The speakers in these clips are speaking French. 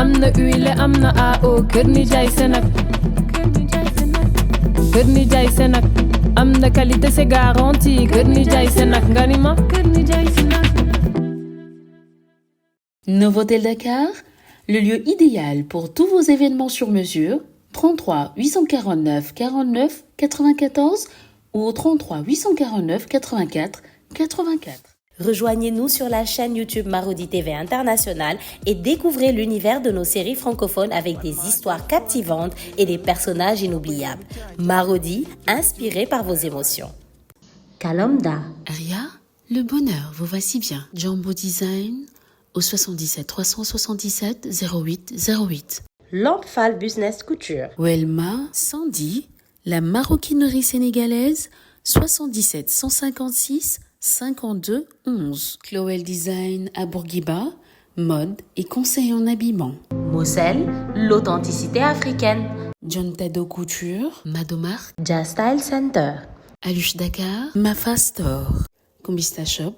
amna huile amna AO kër nijaay Senac kër nijaay Senac amna qualité c'est garanti kër nijaay Senac nga ni ma kër nijaay Senac. Novotel Dakar, le lieu idéal pour tous vos événements sur mesure. 33 849 49 94 ou 33 849 84 84. Rejoignez-nous sur la chaîne YouTube Marodi TV International et découvrez l'univers de nos séries francophones avec des histoires captivantes et des personnages inoubliables. Marodi, inspiré par vos émotions. Kalomda. Aria, le bonheur vous va si bien. Jumbo Design au 77 377 08 08. Lampfal Business Couture. Welma, Sandy, la maroquinerie sénégalaise 77 156 52 11. Chloé Design à Bourguiba, mode et conseil en habillement. Moselle, l'authenticité africaine. John Tado Couture, Madomar, Jazz Style Center. Aluche Dakar, Mafa Store. Combista Shop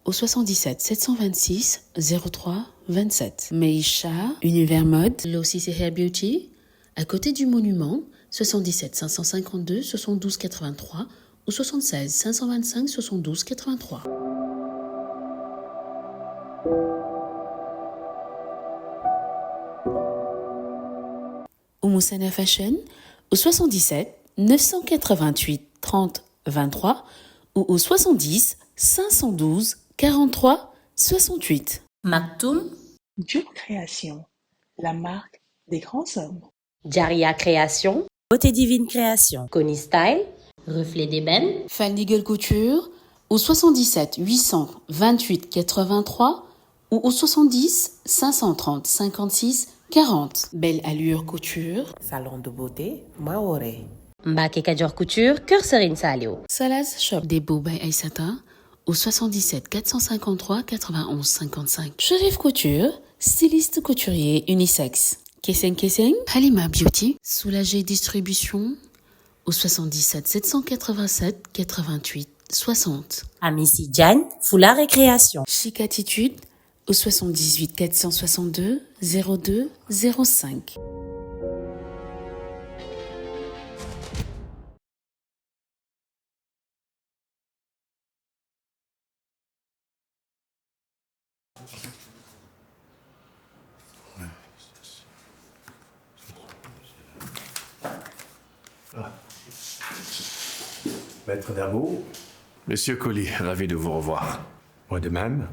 au 77 726 03 27. Meisha, Univers Mode, Lossis et Hair Beauty, à côté du monument, 77 552 72 83 ou 76 525 72 83. Oumoussana Fashion au 77 988 30 23 ou au 70 512 43 68. Maktoum. Dieu Création, la marque des grands hommes. Jaria Création. Beauté Divine Création. Connie Style. Reflet d'ébène. Fanny Gueule Couture au 77 828 83 ou au 70 530 56 40. Belle Allure Couture. Salon de beauté Maoré. Mbake Kadior Couture, Cœur Serine Salio. Salaz Shop des Beaux by Aïssata au 77 453 91 55. Cherif Couture, styliste couturier unisexe. Kesseng Kesseng, Halima Beauty, Soulagé Distribution au 77 787 88 60. Amici Diagne, Foulard et Création. Chic Attitude au 78 462 02 05. Maître Dabo. Monsieur Colli, ravi de vous revoir. Moi de même.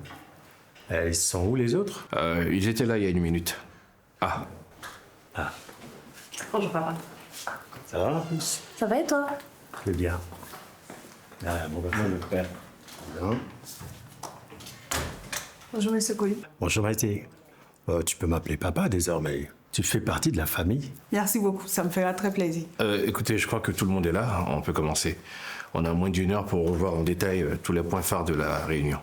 Ils sont où les autres? Ils étaient là il y a une minute. Ah. Bonjour papa. Ça va? Ça va et toi? Très bien. Bon, maintenant, le père. Bien. Bonjour monsieur Colli. Bonjour Maïté. Tu peux m'appeler papa désormais. Tu fais partie de la famille. Merci beaucoup, ça me fera très plaisir. Écoutez, je crois que tout le monde est là. On peut commencer. On a moins d'une heure pour revoir en détail tous les points phares de la réunion.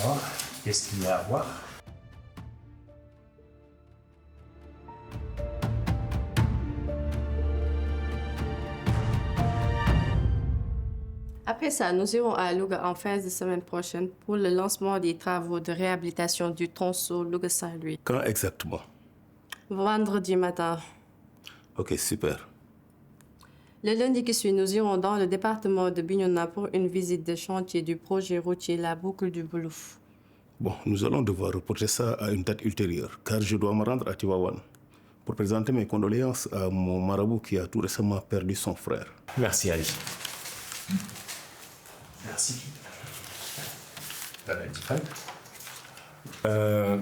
Alors, qu'est-ce qu'il y a à voir? Après ça, nous irons à Louga en fin de semaine prochaine pour le lancement des travaux de réhabilitation du tronçon Louga-Saint-Louis. Quand exactement? Vendredi matin. Ok, super. Le lundi qui suit, nous irons dans le département de Bignona pour une visite de chantier du projet routier La Boucle du Boulouf. Bon, nous allons devoir reporter ça à une date ultérieure, car je dois me rendre à Tivaouane pour présenter mes condoléances à mon marabout qui a tout récemment perdu son frère. Merci Ali. Merci.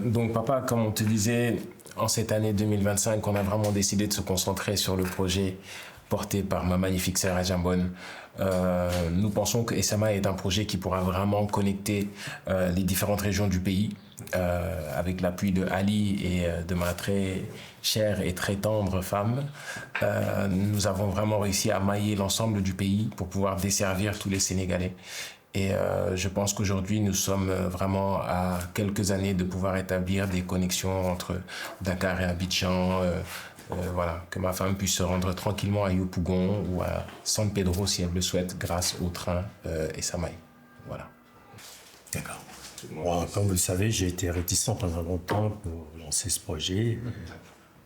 Donc papa, comme on te disait, en cette année 2025, on a vraiment décidé de se concentrer sur le projet porté par ma magnifique sœur Ajambonne. Nous pensons que SMA est un projet qui pourra vraiment connecter les différentes régions du pays avec l'appui de Ali et de ma très chère et très tendre femme. Nous avons vraiment réussi à mailler l'ensemble du pays pour pouvoir desservir tous les Sénégalais. Et je pense qu'aujourd'hui, nous sommes vraiment à quelques années de pouvoir établir des connexions entre Dakar et Abidjan, voilà, que ma femme puisse se rendre tranquillement à Yopougon ou à San Pedro si elle le souhaite, grâce au train et Samaï. Voilà. D'accord. Bon, comme vous le savez, j'ai été réticent pendant longtemps pour lancer ce projet. Il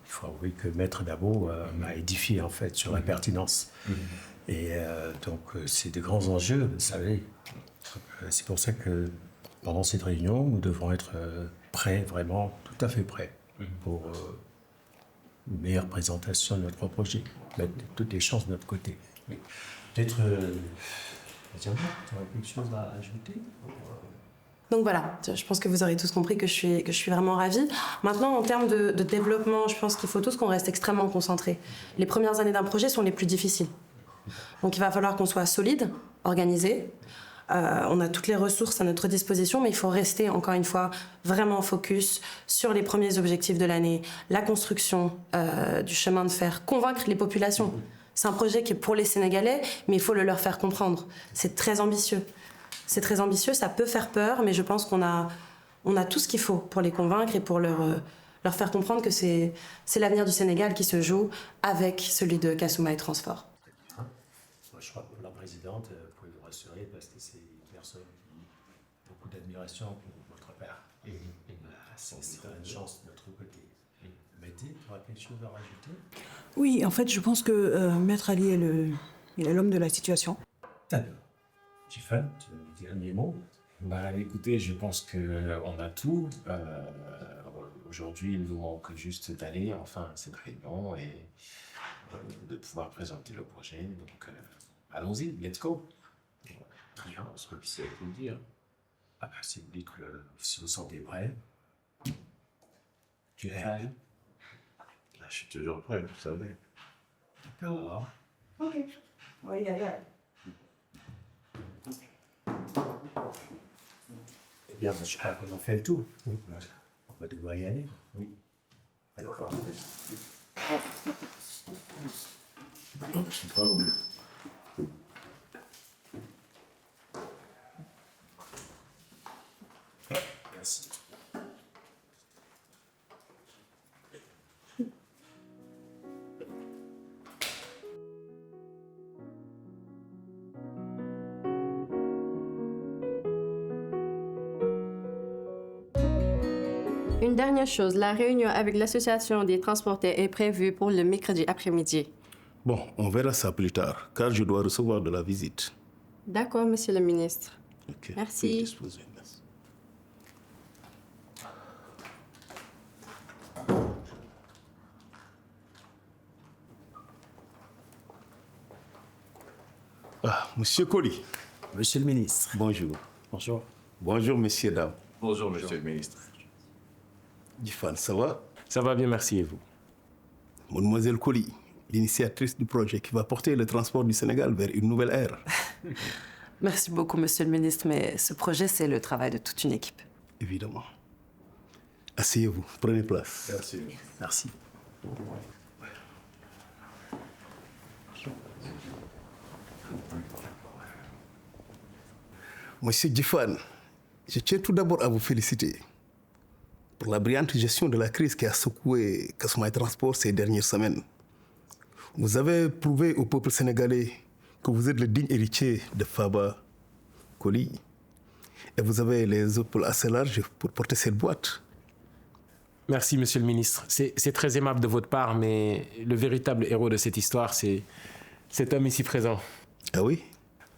faut avouer que Maître Dabo m'a édifié en fait sur la pertinence. Et donc c'est de grands enjeux, vous savez. C'est pour ça que pendant cette réunion, nous devrons être prêts, vraiment tout à fait prêts, pour une meilleure présentation de notre projet. Mettre toutes les chances de notre côté. Peut-être, tu aurais quelque chose à ajouter? Donc voilà, je pense que vous aurez tous compris que je suis vraiment ravie. Maintenant, en termes de développement, je pense qu'il faut tous qu'on reste extrêmement concentrés. Les premières années d'un projet sont les plus difficiles. Donc il va falloir qu'on soit solide, organisé. On a toutes les ressources à notre disposition, mais il faut rester, encore une fois, vraiment focus sur les premiers objectifs de l'année, la construction du chemin de fer, convaincre les populations. C'est un projet qui est pour les Sénégalais, mais il faut le leur faire comprendre. C'est très ambitieux. C'est très ambitieux, ça peut faire peur, mais je pense qu'on a tout ce qu'il faut pour les convaincre et pour leur faire comprendre que c'est l'avenir du Sénégal qui se joue avec celui de Kassouma et Transport. Je crois que la présidente, vous pouvez vous rassurer parce que c'est une personne qui a beaucoup d'admiration pour votre père. Et c'est une chance de notre côté. Betty, tu auras quelque chose à rajouter? Oui, en fait, je pense que Maître Ali il est l'homme de la situation. D'accord. Jiffan, tu veux dire un mot? Bah, écoutez, je pense qu'on a tout. Aujourd'hui, il nous manque juste d'aller enfin à cette réunion et de pouvoir présenter le projet. Donc, allons-y, let's go. Très bien, on se remercie de vous le dire. Ah ben, si vous dites que si vous sentez prêt, tu es prêt? Je suis toujours prêt, vous savez. D'accord. Ok. Oui, allez. Eh bien, je crois qu'on en fait le tour. Oui. On va devoir y aller. Oui. D'accord. Merci. Une dernière chose, la réunion avec l'association des transporteurs est prévue pour le mercredi après-midi. Bon, on verra ça plus tard, car je dois recevoir de la visite. D'accord, monsieur le ministre. Ok. Merci. Disposé, merci. Ah, monsieur Colli. Monsieur le ministre. Bonjour. Bonjour. Bonjour, messieurs, dames. Bonjour, monsieur le ministre. Jiffan, ça va? Ça va bien, merci, et vous? Mademoiselle Colli, l'initiatrice du projet qui va porter le transport du Sénégal vers une nouvelle ère. Merci beaucoup, monsieur le ministre, mais ce projet, c'est le travail de toute une équipe. Évidemment. Asseyez-vous, prenez place. Merci. Merci. Monsieur Jiffan, je tiens tout d'abord à vous féliciter pour la brillante gestion de la crise qui a secoué Kassouma Transport ces dernières semaines. Vous avez prouvé au peuple sénégalais que vous êtes le digne héritier de Faba Colli et vous avez les épaules assez larges pour porter cette boîte. Merci, monsieur le ministre. C'est très aimable de votre part, mais le véritable héros de cette histoire, c'est cet homme ici présent. Ah oui?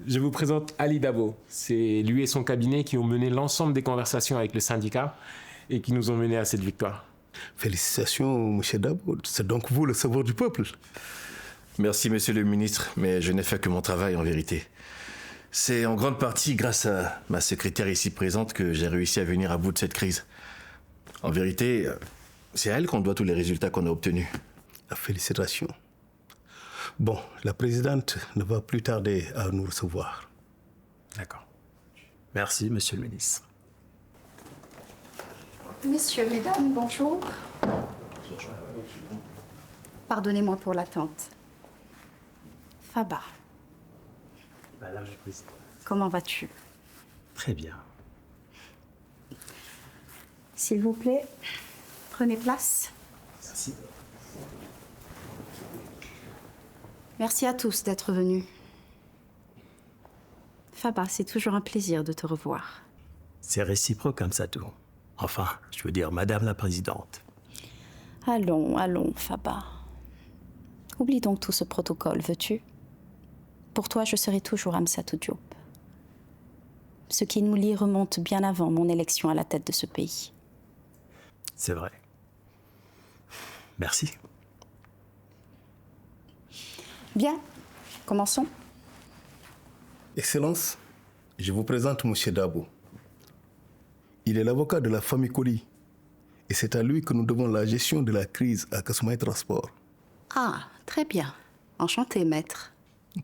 Je vous présente Ali Dabo. C'est lui et son cabinet qui ont mené l'ensemble des conversations avec le syndicat et qui nous ont menés à cette victoire. Félicitations, monsieur Dabo. C'est donc vous le sauveur du peuple. Merci, monsieur le ministre, mais je n'ai fait que mon travail en vérité. C'est en grande partie grâce à ma secrétaire ici présente que j'ai réussi à venir à bout de cette crise. En vérité, c'est à elle qu'on doit tous les résultats qu'on a obtenus. Félicitations. Bon, la présidente ne va plus tarder à nous recevoir. D'accord. Merci, monsieur le ministre. Messieurs, mesdames, bonjour. Pardonnez-moi pour l'attente. Faba, Madame la présidente. comment vas-tu? Très bien. S'il vous plaît, prenez place. Merci. Merci à tous d'être venus. Faba, c'est toujours un plaisir de te revoir. C'est réciproque, Amsatou. Enfin, je veux dire, Madame la Présidente. Allons, Faba. Oublie donc tout ce protocole, veux-tu? Pour toi, je serai toujours Amsatou Diop. Ce qui nous lie remonte bien avant mon élection à la tête de ce pays. C'est vrai. Merci. Bien, commençons. Excellence, je vous présente M. Dabo. Il est l'avocat de la famille Koli. Et c'est à lui que nous devons la gestion de la crise à Kasumai Transport. Ah, très bien. Enchanté, maître.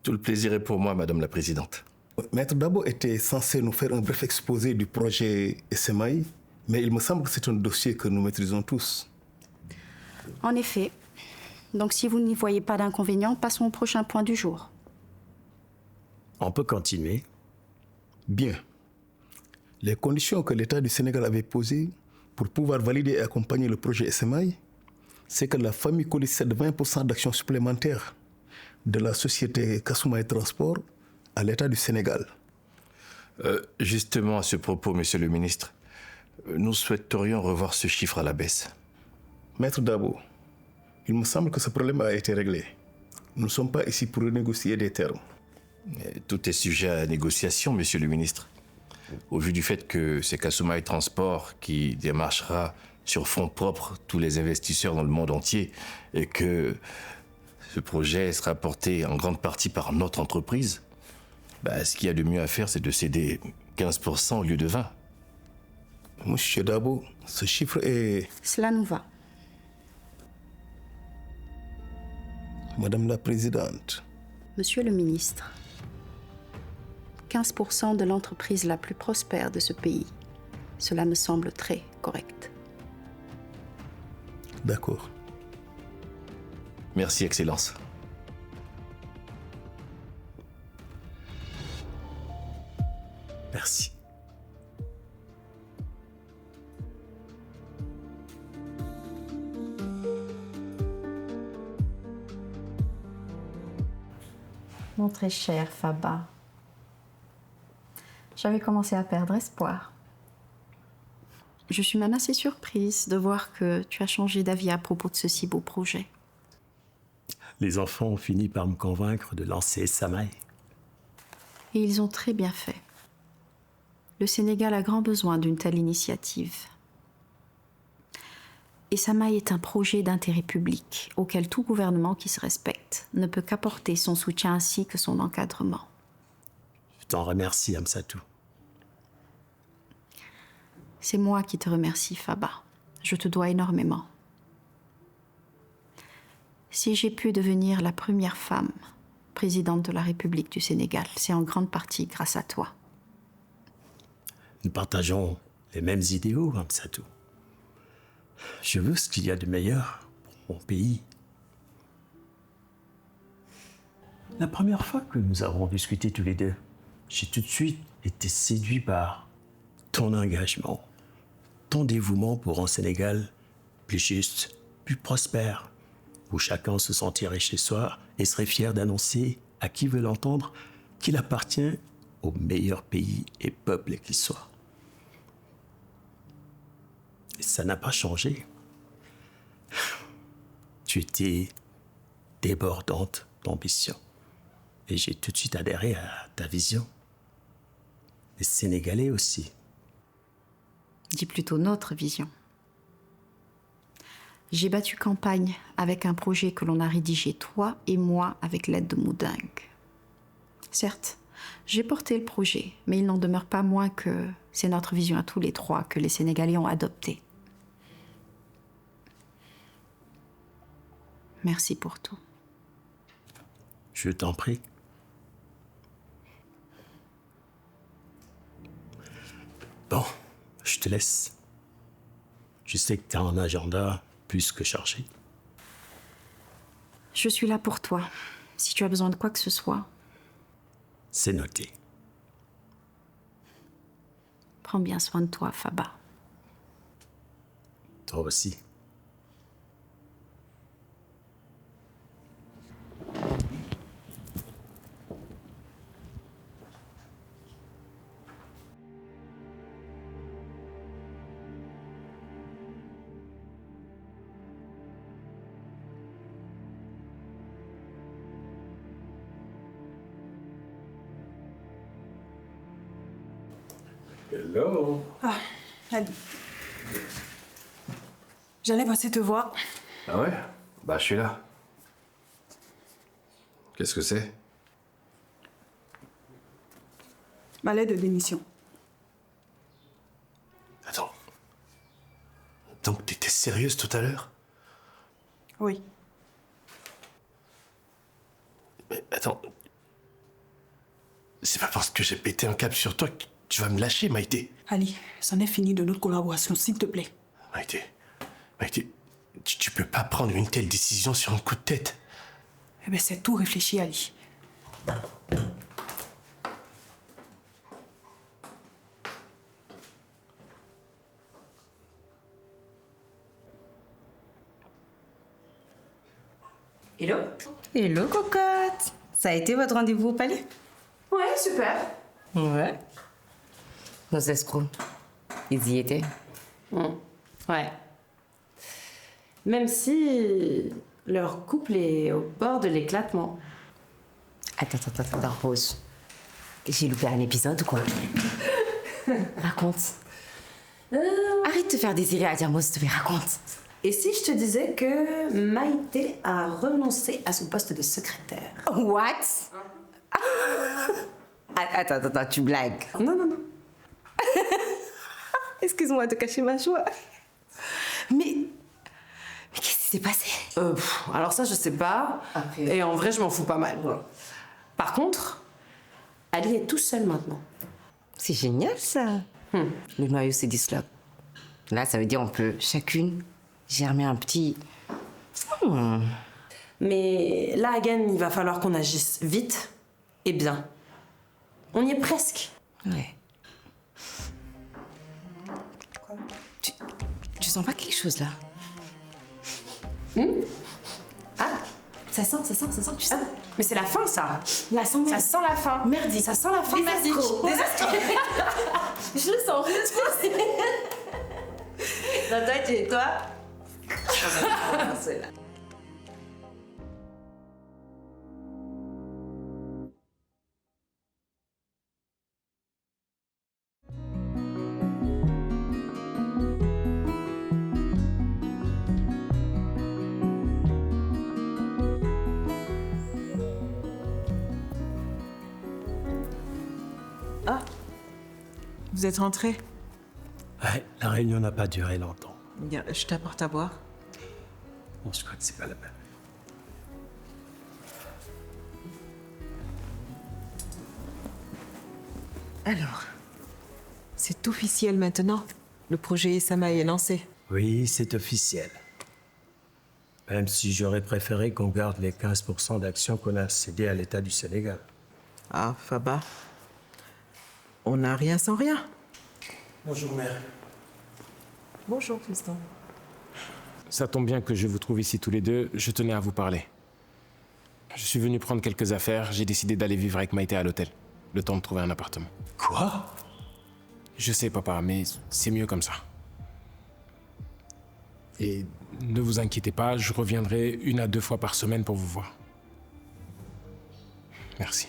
Tout le plaisir est pour moi, Madame la Présidente. Maître Dabo était censé nous faire un bref exposé du projet SMI, mais il me semble que c'est un dossier que nous maîtrisons tous. En effet. Donc si vous n'y voyez pas d'inconvénient, passons au prochain point du jour. On peut continuer. Bien. Les conditions que l'État du Sénégal avait posées pour pouvoir valider et accompagner le projet SMI, c'est que la famille Koli cède 20% d'actions supplémentaires de la société Kasumai Transport à l'État du Sénégal. Justement, à ce propos, Monsieur le ministre, nous souhaiterions revoir ce chiffre à la baisse. Maître Dabo, il me semble que ce problème a été réglé. Nous ne sommes pas ici pour renégocier des termes. Tout est sujet à négociation, Monsieur le ministre. Au vu du fait que c'est Kasumai Transport qui démarchera sur fonds propres tous les investisseurs dans le monde entier et que ce projet sera porté en grande partie par notre entreprise, ce qu'il y a de mieux à faire, c'est de céder 15% au lieu de 20%. Monsieur Dabo, ce chiffre est... Cela nous va. Madame la Présidente. Monsieur le ministre, 15% de l'entreprise la plus prospère de ce pays. Cela me semble très correct. D'accord. Merci, Excellence. Merci. Mon très cher Faba, j'avais commencé à perdre espoir. Je suis même assez surprise de voir que tu as changé d'avis à propos de ce si beau projet. Les enfants ont fini par me convaincre de lancer Samaï. Et ils ont très bien fait. Le Sénégal a grand besoin d'une telle initiative. Et Samaï est un projet d'intérêt public auquel tout gouvernement qui se respecte ne peut qu'apporter son soutien ainsi que son encadrement. Je t'en remercie, Amsatou. C'est moi qui te remercie, Faba. Je te dois énormément. Si j'ai pu devenir la première femme présidente de la République du Sénégal, c'est en grande partie grâce à toi. Nous partageons les mêmes idéaux, Amsatou. Je veux ce qu'il y a de meilleur pour mon pays. La première fois que nous avons discuté tous les deux, j'ai tout de suite été séduit par ton engagement, ton dévouement pour un Sénégal plus juste, plus prospère, où chacun se sentirait chez soi et serait fier d'annoncer à qui veut l'entendre qu'il appartient au meilleur pays et peuple qui soit. Et ça n'a pas changé. Tu étais débordante d'ambition. Et j'ai tout de suite adhéré à ta vision. Les Sénégalais aussi. Dis plutôt notre vision. J'ai battu campagne avec un projet que l'on a rédigé, toi et moi, avec l'aide de Moudingue. Certes, j'ai porté le projet, mais il n'en demeure pas moins que c'est notre vision à tous les trois que les Sénégalais ont adoptée. Merci pour tout. Je t'en prie. Bon, je te laisse. Je sais que tu as un agenda plus que chargé. Je suis là pour toi, si tu as besoin de quoi que ce soit. C'est noté. Prends bien soin de toi, Faba. Toi aussi. Hello. Ah, Ali. J'allais passer te voir. Ah ouais? Bah, je suis là. Qu'est-ce que c'est? Ma lettre de démission. Attends. Donc, t'étais sérieuse tout à l'heure? Oui. Mais attends. C'est pas parce que j'ai pété un câble sur toi que tu vas me lâcher, Maïté. Ali, c'en est fini de notre collaboration, s'il te plaît. Maïté, tu peux pas prendre une telle décision sur un coup de tête. Eh bien, c'est tout réfléchi, Ali. Hello. Hello, cocotte. Ça a été votre rendez-vous au palais? Ouais, super. Ouais. Nos escrocs, ils y étaient. Ouais. Même si leur couple est au bord de l'éclatement. Attends, Rose. J'ai loupé un épisode ou quoi? Raconte. Arrête de te faire désirer à dire moi, s'il te plaît, raconte. Et si je te disais que Maïté a renoncé à son poste de secrétaire? What? Attends, tu blagues. Non. Excuse-moi de cacher ma joie. Mais qu'est-ce qui s'est passé? Alors ça, je sais pas. Et en vrai, je m'en fous pas mal. Par contre, Ali est tout seul maintenant. C'est génial, ça. Le noyau se disloque. Là, ça veut dire on peut chacune germer un petit... Mais là, again, il va falloir qu'on agisse vite et bien. On y est presque. Ouais. Tu sens pas quelque chose, là? Ah, ça sent, tu sais. Mais c'est la fin, ça. Ça sent la fin. Merdique. Ça sent la fin. Merdique. Je le sens. Non, toi, tu es toi. Ah, vous êtes rentré? Ouais, la réunion n'a pas duré longtemps. Bien, je t'apporte à boire. Bon, je crois que c'est pas la peine. Alors, c'est officiel maintenant. Le projet Sama est lancé. Oui, c'est officiel. Même si j'aurais préféré qu'on garde les 15% d'actions qu'on a cédées à l'État du Sénégal. Ah, Faba. On n'a rien sans rien. Bonjour, mère. Bonjour, Tristan. Ça tombe bien que je vous trouve ici tous les deux. Je tenais à vous parler. Je suis venu prendre quelques affaires. J'ai décidé d'aller vivre avec Maïté à l'hôtel. Le temps de trouver un appartement. Quoi? Je sais, papa, mais c'est mieux comme ça. Et ne vous inquiétez pas, je reviendrai 1 à 2 fois par semaine pour vous voir. Merci.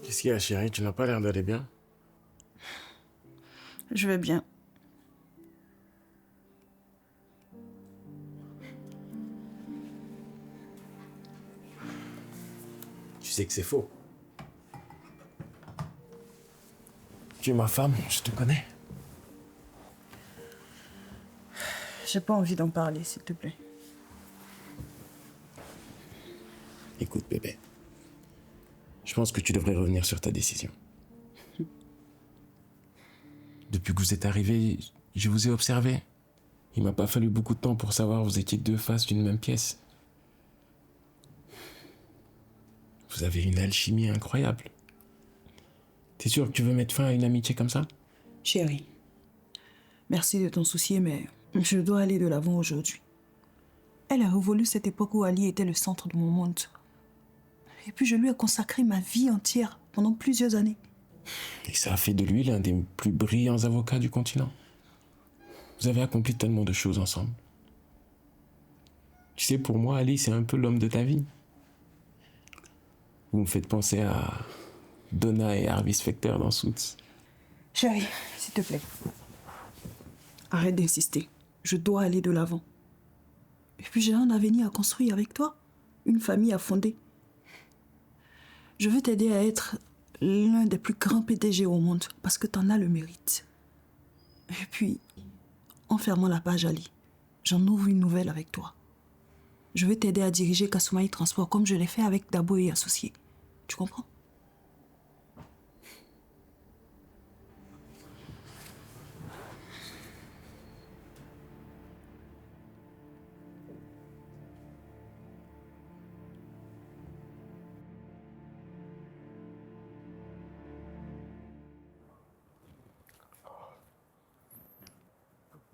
Qu'est-ce qu'il y a, chérie? Tu n'as pas l'air d'aller bien. Je vais bien. Tu sais que c'est faux. Tu es ma femme, je te connais. J'ai pas envie d'en parler, s'il te plaît. Écoute, bébé. Je pense que tu devrais revenir sur ta décision. Depuis que vous êtes arrivé, je vous ai observé. Il m'a pas fallu beaucoup de temps pour savoir que vous étiez 2 faces d'une même pièce. Vous avez une alchimie incroyable. T'es sûr que tu veux mettre fin à une amitié comme ça? Chérie, merci de t'en soucier, mais je dois aller de l'avant aujourd'hui. Elle a révolu cette époque où Ali était le centre de mon monde. Et puis je lui ai consacré ma vie entière pendant plusieurs années. Et ça a fait de lui l'un des plus brillants avocats du continent. Vous avez accompli tellement de choses ensemble. Tu sais, pour moi, Ali, c'est un peu l'homme de ta vie. Vous me faites penser à Donna et Harvey Specter dans Suits. Chérie, s'il te plaît. Arrête d'insister. Je dois aller de l'avant. Et puis j'ai un avenir à construire avec toi. Une famille à fonder. Je veux t'aider à être l'un des plus grands PDG au monde parce que t'en as le mérite. Et puis, en fermant la page Ali, j'en ouvre une nouvelle avec toi. Je veux t'aider à diriger Kasumai Transport comme je l'ai fait avec Dabo et Associés. Tu comprends?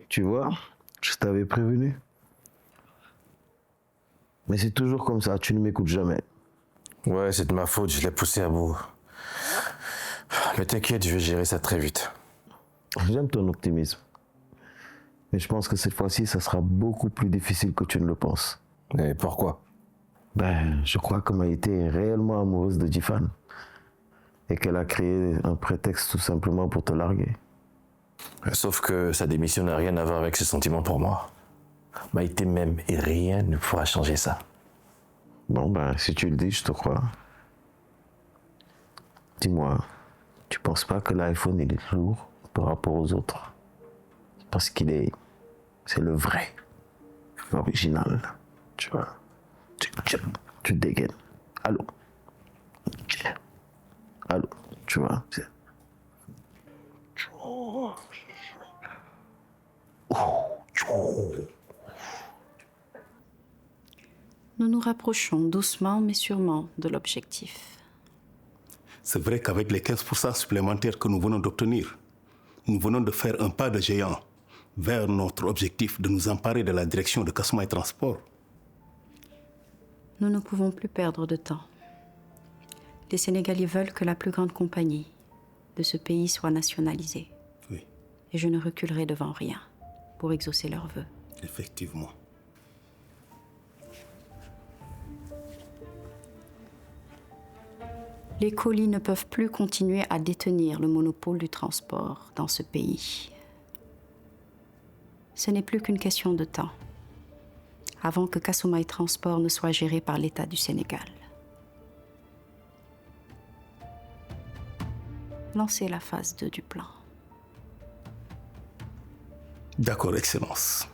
Tu vois, je t'avais prévenu. Mais c'est toujours comme ça, tu ne m'écoutes jamais. Ouais, c'est de ma faute, je l'ai poussé à bout. Mais t'inquiète, je vais gérer ça très vite. J'aime ton optimisme. Mais je pense que cette fois-ci, ça sera beaucoup plus difficile que tu ne le penses. Et pourquoi? Je crois que Maïté est réellement amoureuse de Jifan. Et qu'elle a créé un prétexte tout simplement pour te larguer. Sauf que sa démission n'a rien à voir avec ses sentiments pour moi. Maïté m'aime et rien ne pourra changer ça. Bon, si tu le dis, je te crois. Dis-moi, tu penses pas que l'iPhone il est lourd par rapport aux autres? Parce c'est le vrai, l'original, tu vois. Tu dégaines. Allô, tu vois. Nous nous rapprochons doucement mais sûrement de l'objectif. C'est vrai qu'avec les 15% supplémentaires que nous venons d'obtenir, nous venons de faire un pas de géant vers notre objectif de nous emparer de la direction de Kasumai Transport. Nous ne pouvons plus perdre de temps. Les Sénégalais veulent que la plus grande compagnie de ce pays soit nationalisée. Oui. Et je ne reculerai devant rien pour exaucer leurs vœux. Effectivement. Les colis ne peuvent plus continuer à détenir le monopole du transport dans ce pays. Ce n'est plus qu'une question de temps avant que Kasumai Transport ne soit géré par l'État du Sénégal. Lancez la phase 2 du plan. D'accord, Excellence.